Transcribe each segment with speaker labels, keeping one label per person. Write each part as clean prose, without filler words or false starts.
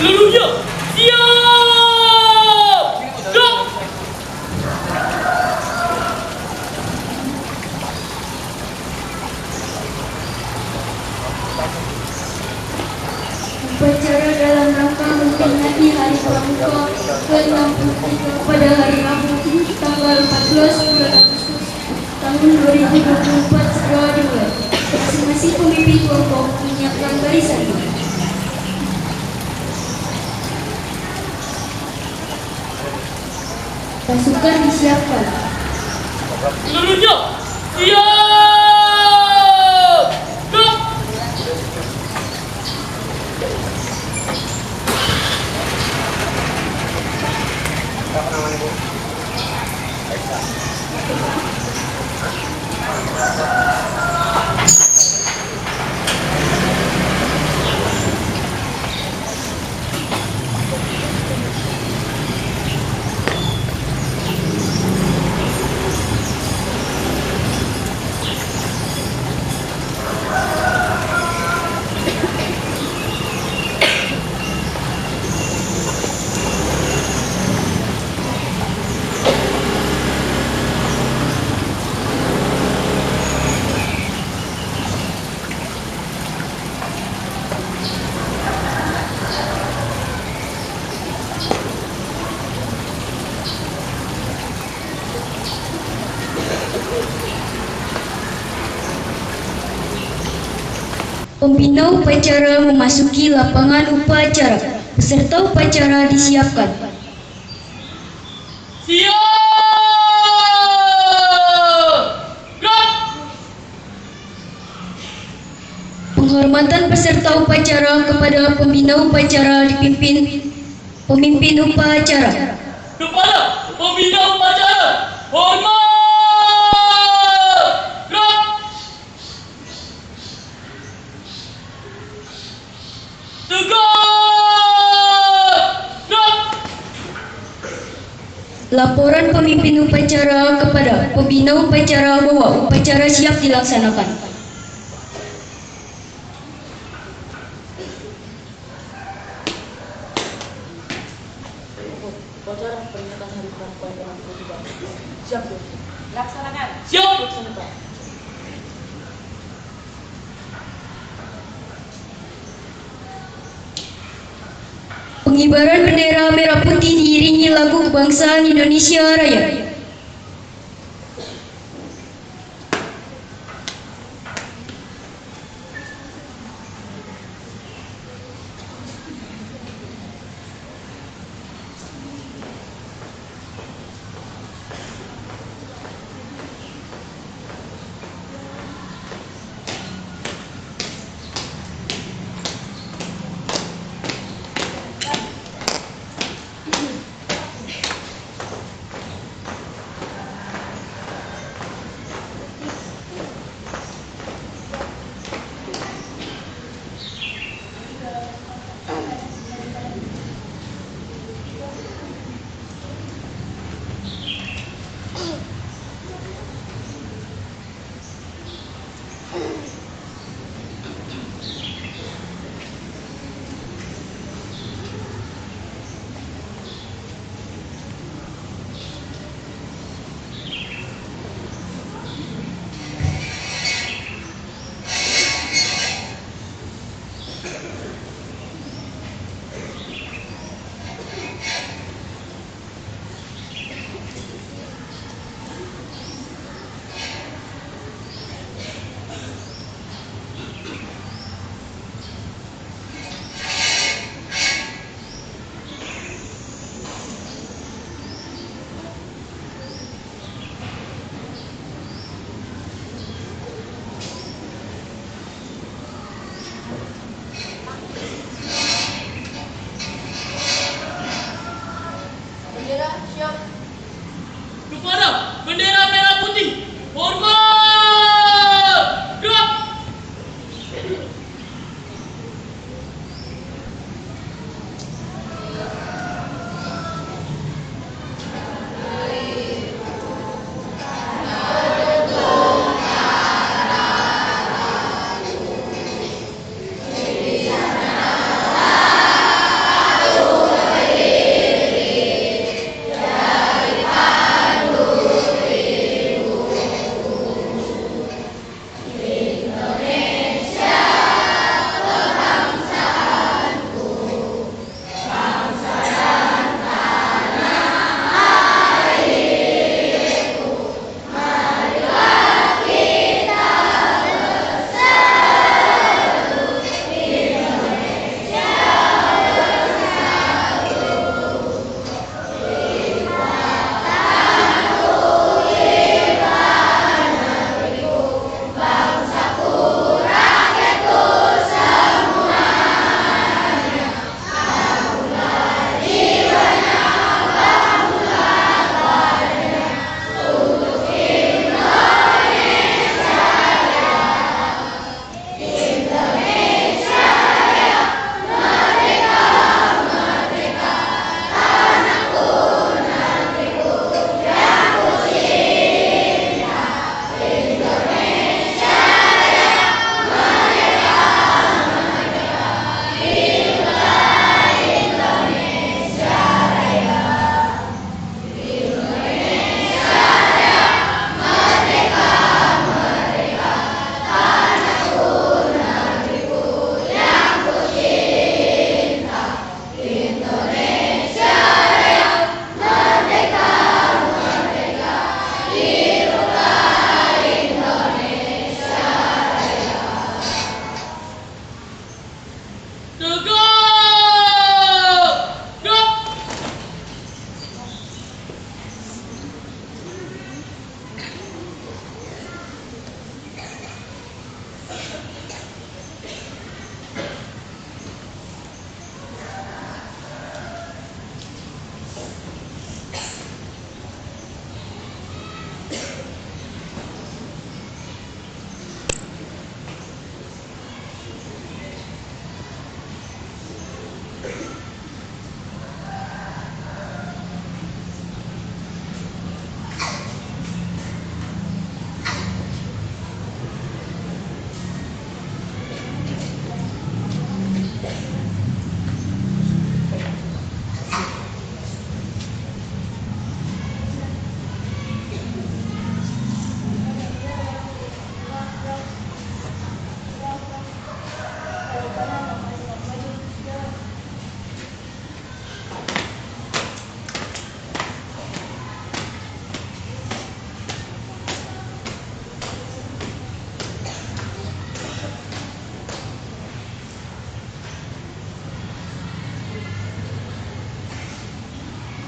Speaker 1: Seluruhnya siap. Gerak.
Speaker 2: Upacara dalam rangka memperingati Hari Pramuka ke-63 pada hari Rabu tanggal 14 bulan Agustus tahun 2024 segera dimulai. Masing-masing pemimpin kelompok menyiapkan barisan. Pasukan disiapkan.
Speaker 1: Seluruhnya siap. Gerak.
Speaker 3: Apa namanya, Bu? Aisyah.
Speaker 2: Pembina upacara memasuki lapangan upacara. Peserta upacara disiapkan.
Speaker 1: Siap. Gerak.
Speaker 2: Penghormatan peserta upacara kepada pembina upacara dipimpin pemimpin upacara.
Speaker 1: Kepada pembina upacara, hormat. Gerak. Tegak. Gerak.
Speaker 2: Laporan pemimpin upacara kepada pembina upacara bahwa upacara siap dilaksanakan.
Speaker 4: Upacara peringatan Hari Pramuka yang ke-63. Siap, Bu. Laksanakan.
Speaker 1: Siap.
Speaker 4: Laksanakan.
Speaker 2: Pengibaran bendera merah putih diiringi lagu kebangsaan Indonesia Raya.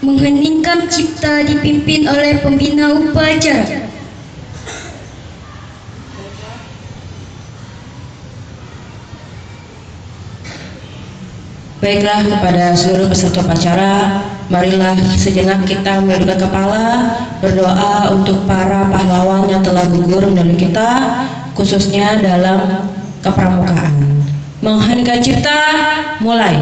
Speaker 2: Mengheningkan cipta dipimpin oleh pembina upacara.
Speaker 5: Baiklah, kepada seluruh peserta upacara, marilah sejenak kita menundukkan kepala, berdoa untuk para pahlawan yang telah gugur mendidik kita, khususnya dalam kepramukaan. Mengheningkan cipta, mulai.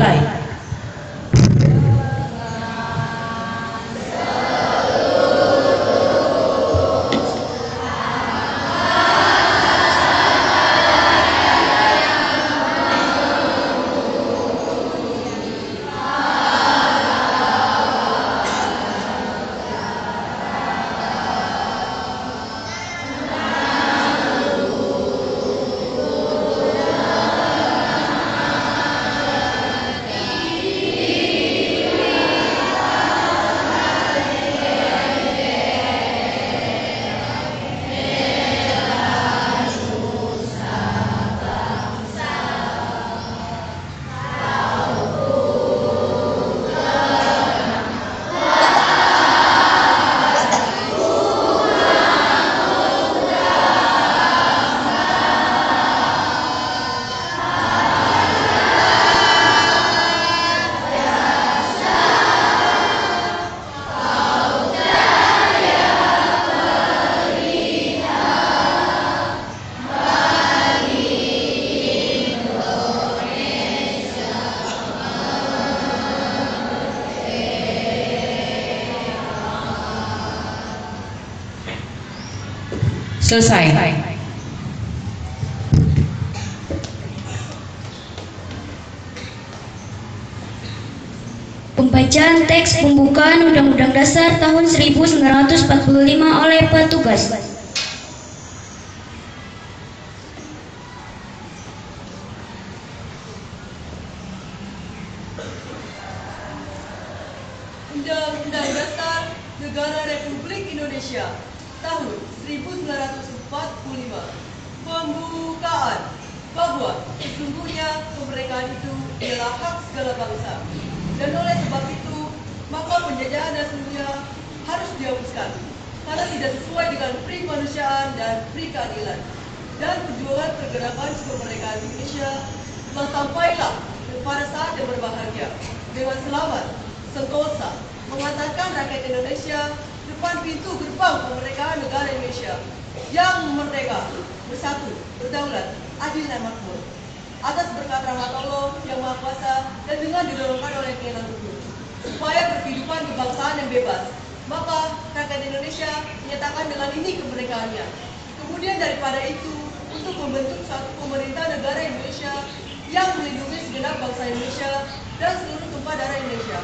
Speaker 5: Selesai.
Speaker 2: Pembacaan teks pembukaan Undang-Undang Dasar tahun 1945 oleh petugas.
Speaker 4: Undang-Undang Dasar Negara Republik Indonesia tahun 1945. Pembukaan bahwa sesungguhnya kemerdekaan itu adalah hak segala bangsa, dan oleh sebab itu maka penjajahan dan sesungguhnya harus dihapuskan karena tidak sesuai dengan pri kemanusiaan dan pri keadilan. Dan perjuangan pergerakan kemerdekaan Indonesia telah sampailah pada saat yang berbahagia dengan selamat, sentosa mengantarkan rakyat Indonesia depan pintu gerbang kemerdekaan negara Indonesia yang merdeka, bersatu, berdaulat, adil dan makmur. Atas berkat rahmat Allah yang Maha Kuasa dan dengan didorongkan oleh keinginan hukum, supaya berkehidupan kebangsaan yang bebas, maka rakyat Indonesia menyatakan dengan ini kemerdekaannya. Kemudian daripada itu, untuk membentuk suatu pemerintah negara Indonesia yang melindungi segenap bangsa Indonesia dan seluruh tumpah darah Indonesia,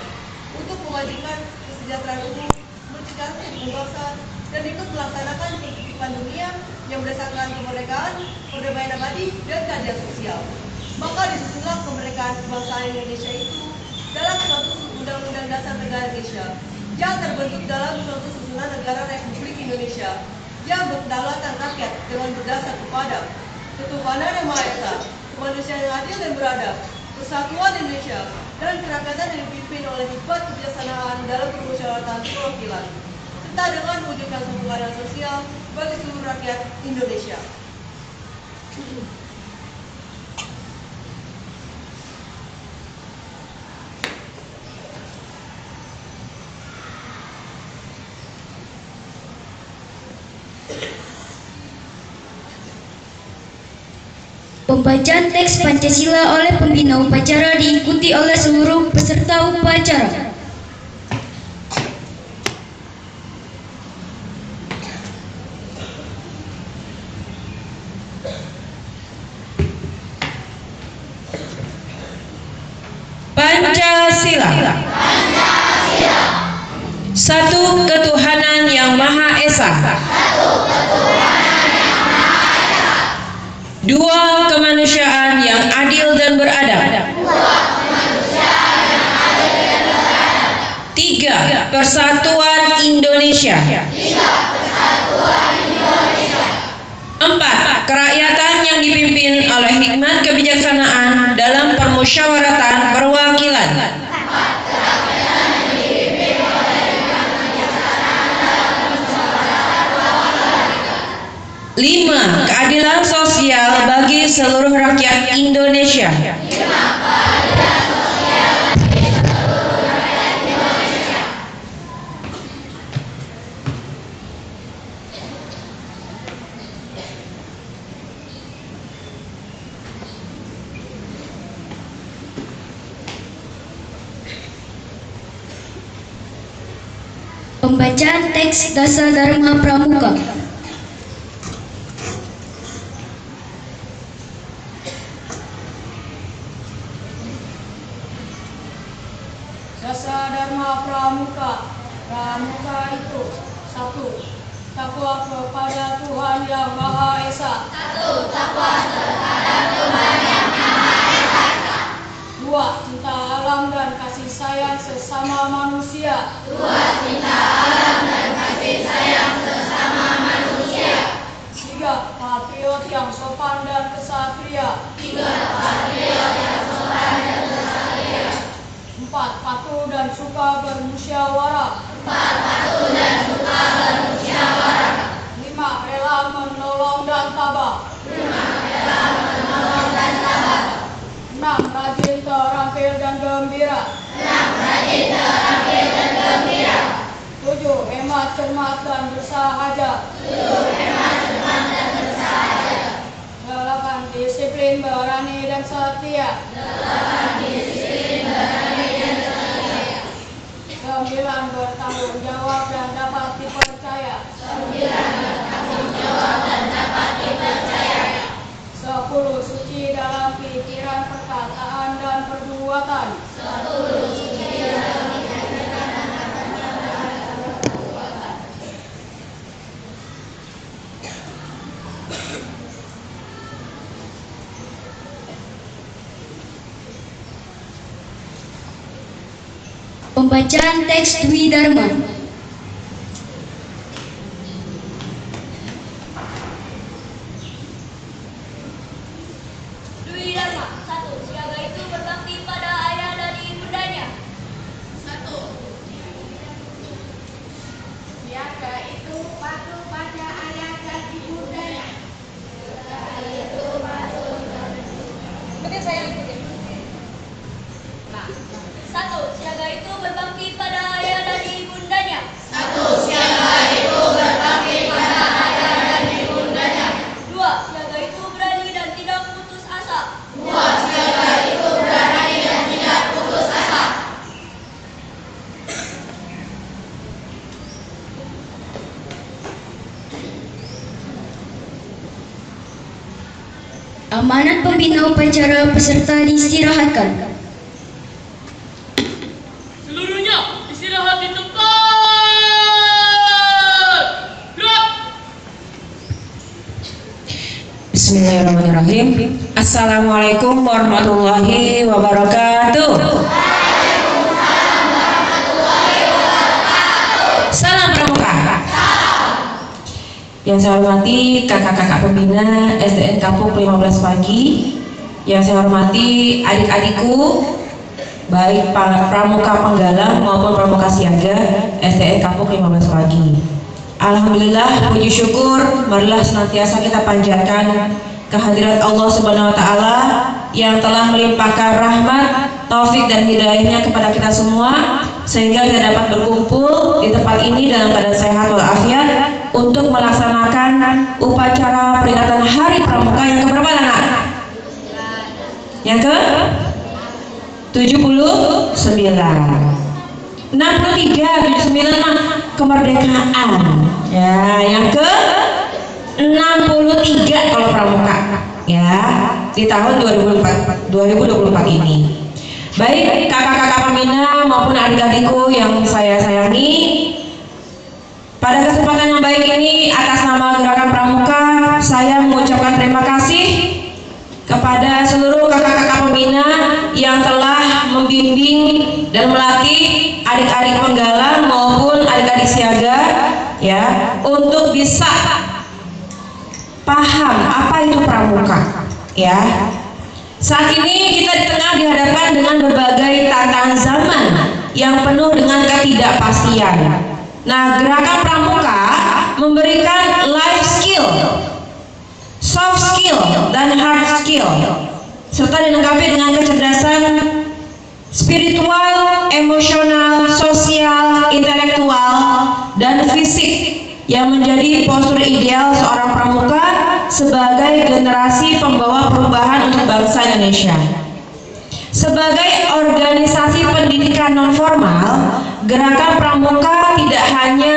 Speaker 4: untuk memajukan kesejahteraan umum, mencegah kebebasan, dan ikut melaksanakan kehidupan dunia yang berdasarkan kemerdekaan, perdamaian abadi, dan keadilan sosial. Maka disusunlah kemerdekaan kebangsaan Indonesia itu dalam suatu Undang-Undang Dasar Negara Indonesia yang terbentuk dalam suatu susunan negara Republik Indonesia yang berkedaulatan rakyat dengan berdasar kepada ketuhanan yang Maha Esa, kemanusiaan yang adil dan beradab, persatuan Indonesia, dan kerakyatan yang dipimpin oleh hikmat kebijaksanaan dalam permusyawaratan perwakilan, serta dengan mewujudkan keadilan sosial bagi seluruh rakyat Indonesia.
Speaker 2: Pembacaan teks Pancasila oleh pembina upacara diikuti oleh seluruh peserta upacara.
Speaker 5: Pancasila. Satu ketuhanan yang Maha Esa. Dua kemanusiaan yang adil dan beradab. Tiga persatuan Indonesia. Empat kerakyatan yang dipimpin oleh hikmat kebijaksanaan dalam permusyawaratan perwakilan. 5. Keadilan sosial bagi seluruh rakyat Indonesia.
Speaker 2: Pembacaan teks Dasar Dharma Pramuka.
Speaker 4: Dasar Dharma Pramuka. Pramuka itu: 1. Takwa kepada Tuhan Yang Maha Esa. 2. Cinta alam dan kasih sayang sesama manusia. 3. Patriot yang sopan dan kesatria. 4. Patuh dan suka bermusyawarah. 5. Rela menolong dan tabah. 6. Rajin, terampil dan gembira. 7. Hemat, cermat dan bersahaja. 8. Disiplin, berani dan setia. 9. Bertanggung jawab dan dapat dipercaya. 10. Suci dalam pikiran, perkataan dan perbuatan.
Speaker 2: Pembacaan teks Dwi Dharma.
Speaker 6: Dwi Dharma. 1. Siaga itu berbakti pada ayah dan ibundanya. 1. Siaga itu patuh pada ayah dan ibundanya. Nah. 1. Siaga itu berbakti pada ayah dan ibundanya. 2. Siaga itu berani dan tidak putus asa.
Speaker 2: 3. Amanat pembina upacara peserta diistirahatkan.
Speaker 1: Seluruhnya istirahat di tempat. Gerak.
Speaker 5: Bismillahirrahmanirrahim. Assalamualaikum warahmatullahi wabarakatuh. Salam Pramuka. Yang saya hormati kakak-kakak pembina SDN Kapuk 15 Pagi. Yang saya hormati adik-adikku, baik Pramuka Penggalang maupun Pramuka Siaga SDN Kapuk 15 Pagi. Alhamdulillah, puji syukur, marilah senantiasa kita panjatkan kehadirat Allah Subhanahu wa Ta'ala yang telah melimpahkan rahmat, taufik dan hidayahnya kepada kita semua, sehingga kita dapat berkumpul di tempat ini dalam keadaan sehat walafiat untuk melaksanakan upacara peringatan Hari Pramuka yang keberapa, anak? Yang ke 79. 63, 79 mah kemerdekaan. Ya, yang ke 63 kalau Pramuka. Ya, di tahun 2024 ini. Baik kakak-kakak pembina maupun adik-adikku yang saya sayangi, pada kesempatan yang baik ini atas nama Gerakan Pramuka saya mengucapkan terima kasih kepada seluruh kakak-kakak pembina yang telah membimbing dan melatih adik-adik penggalang maupun adik-adik siaga ya untuk bisa paham apa itu pramuka ya. Saat ini kita di tengah dihadapkan dengan berbagai tantangan zaman yang penuh dengan ketidakpastian. Nah, Gerakan Pramuka memberikan life skill dan hard skill, serta dilengkapi dengan kecerdasan spiritual, emosional, sosial, intelektual, dan fisik yang menjadi postur ideal seorang pramuka sebagai generasi pembawa perubahan untuk bangsa Indonesia. Sebagai organisasi pendidikan nonformal, Gerakan Pramuka tidak hanya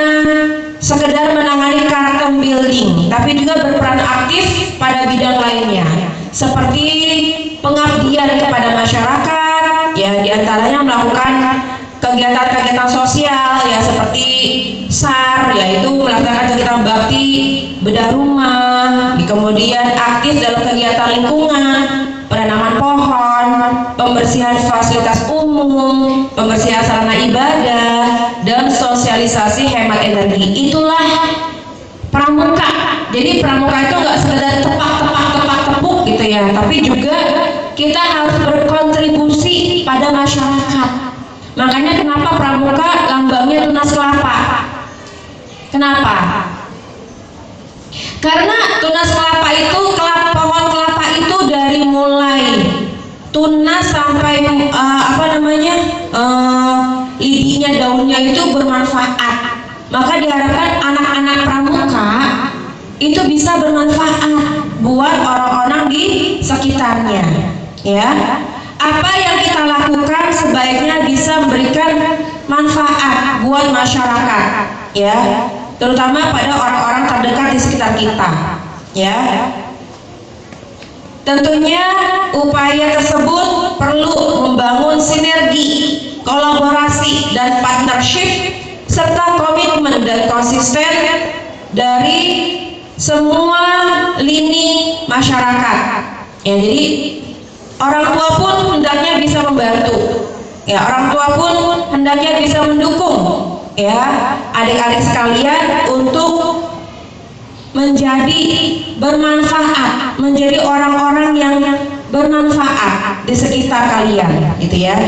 Speaker 5: sekedar menangani karakter building, tapi juga berperan aktif pada bidang lainnya, seperti pengabdian kepada masyarakat, ya diantaranya melakukan kegiatan-kegiatan sosial, ya seperti SAR, yaitu melaksanakan kegiatan bakti, bedah rumah, kemudian aktif dalam kegiatan lingkungan, penanaman pohon, pembersihan fasilitas umum, pembersihan sarana ibadah, dan sosialisasi hemat energi. Itulah pramuka. Jadi pramuka itu nggak sekedar tepuk gitu ya, tapi juga kita harus berkontribusi pada masyarakat. Makanya kenapa pramuka lambangnya tunas kelapa? Kenapa? Karena tunas kelapa itu, pohon kelapa itu dari mulai tunas sampai lidinya, daunnya itu bermanfaat. Maka diharapkan anak-anak pramuka itu bisa bermanfaat buat orang-orang di sekitarnya, ya. Apa yang kita lakukan sebaiknya bisa memberikan manfaat buat masyarakat, ya, terutama pada orang-orang terdekat di sekitar kita, ya. Tentunya upaya tersebut perlu membangun sinergi, kolaborasi, dan partnership serta komitmen dan konsisten dari semua lini masyarakat. Ya, jadi orang tua pun hendaknya bisa membantu. Ya, orang tua pun hendaknya bisa mendukung, ya, adik-adik sekalian untuk menjadi bermanfaat, menjadi orang-orang yang bermanfaat di sekitar kalian, gitu ya.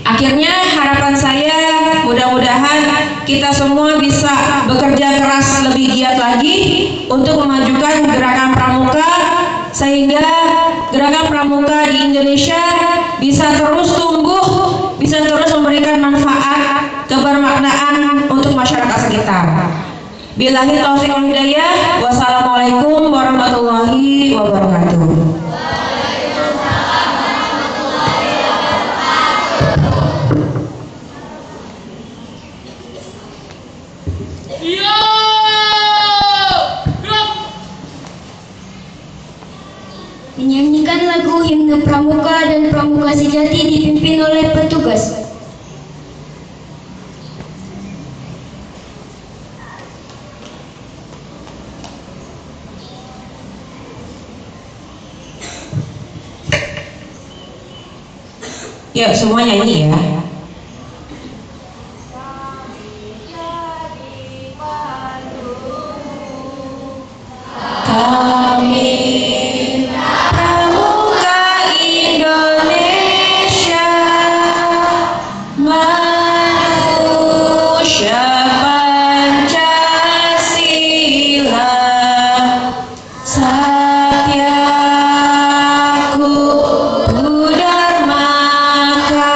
Speaker 5: Akhirnya harapan saya mudah-mudahan kita semua bisa bekerja keras lebih giat lagi untuk memajukan gerakan pramuka, sehingga gerakan pramuka di Indonesia bisa terus tumbuh, bisa terus memberikan manfaat, kebermaknaan untuk masyarakat sekitar. Billahi taufiq wal hidayah. Wassalamualaikum warahmatullahi wabarakatuh.
Speaker 1: Yo! Gerak!
Speaker 2: Menyanyikan lagu himne pramuka dan pramuka sejati dipimpin oleh petugas.
Speaker 5: Yuk semua nyanyi ya. Kami pramuka Indonesia, manusia Pancasila, Satyaku Dharmaka,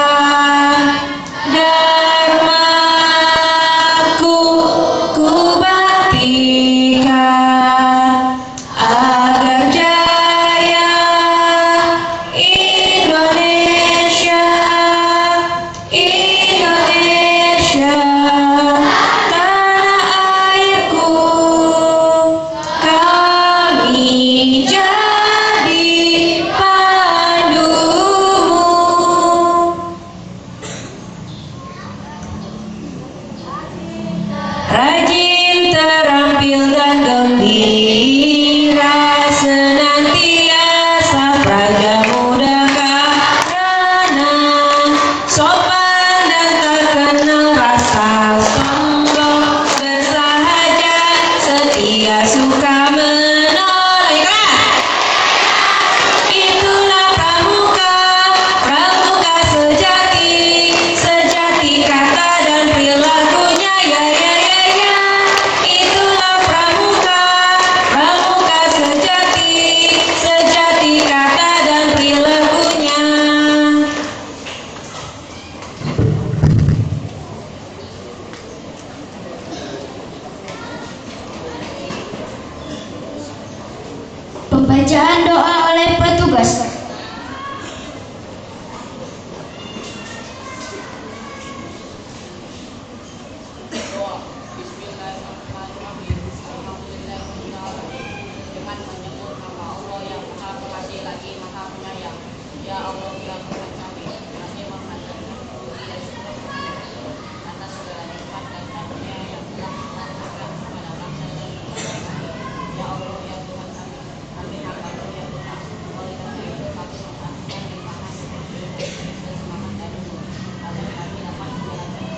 Speaker 2: Bacaan doa oleh petugas.
Speaker 1: Dengan menyebut nama Allah yang Maha Pengasih lagi Maha Penyayang. Ya Allah, ya Tuhan kami, kami menghadap atas segala nikmat dan karunia yang telah ditanamkan kepada bangsa dan negara kami. Ya Allah, ya Tuhan kami, kami hamba-Mu ya Tuhan. Oleh karena itu kami mengaturkan limpahan seperti ini dan semangat dari-Mu, agar kami dapat menjalankan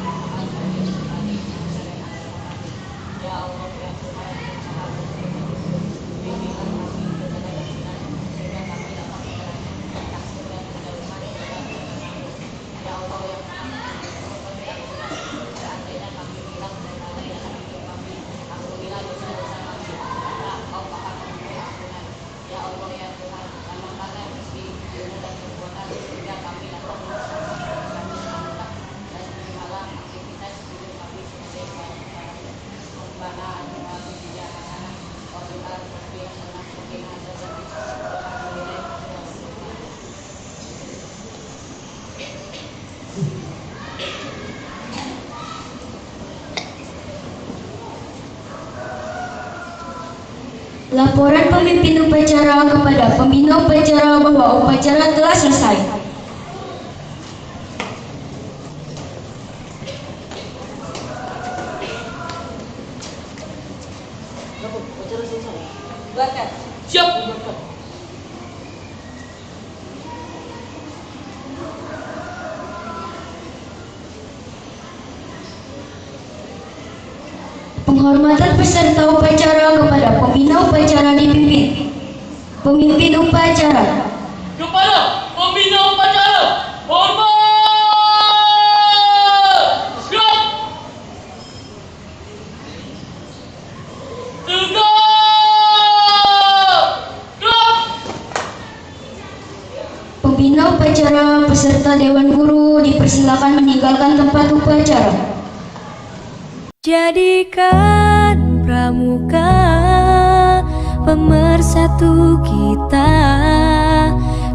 Speaker 1: hal bagi sebagai bangsa dan negara kami. Ya Allah, ya Tuhan, bimbinglah kami kepada kebenaran sehingga kami dapat menjalankan taksir dan menjauhkan segala kejahatan. Ya Allah yang Maha Memberi ampunan, seandainya kami hilang dan lalai dalam hidup kami, ampunilah dosa-dosa kami, karena Engkau Maha Memberi ampunan. Ya Allah ya Tuhan, tambahkanlah rezeki, ilmu dan kekuatan sehingga kami dapat melaksanakan kami dengan mudah, dan terimalah aktivitas hidup kami sebagai baik-baik. Rabbana atina fid dunya hasanah wa fil akhirati hasanah wa qina adzabannar. Alhamdulillah.
Speaker 2: Laporan pemimpin upacara kepada pembina upacara bahwa upacara telah selesai.
Speaker 1: Siap.
Speaker 2: Penghormatan peserta upacara kepada pembina upacara dipimpin pemimpin upacara.
Speaker 1: Kepada pembina upacara, hormat. Siap. Tegak. Gerak.
Speaker 2: Pembina upacara peserta Dewan Guru dipersilakan meninggalkan tempat upacara.
Speaker 7: Jadikan pramuka pemersatu kita,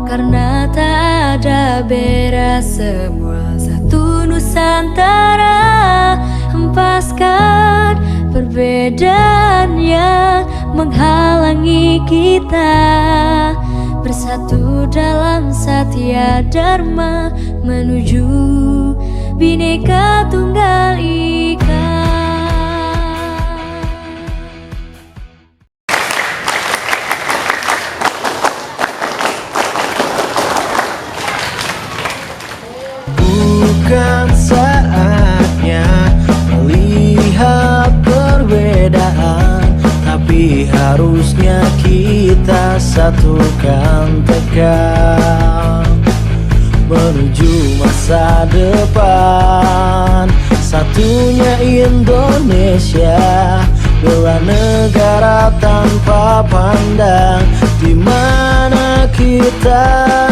Speaker 7: karena tak ada beda, semua satu Nusantara. Hempaskan perbedaan yang menghalangi kita, bersatu dalam satya dharma menuju Bhinneka Tunggal Ika.
Speaker 8: Bukan saatnya melihat perbedaan, tapi harusnya kita satukan tekad menuju masa depan. Satunya Indonesia, bela negara tanpa pandang di mana kita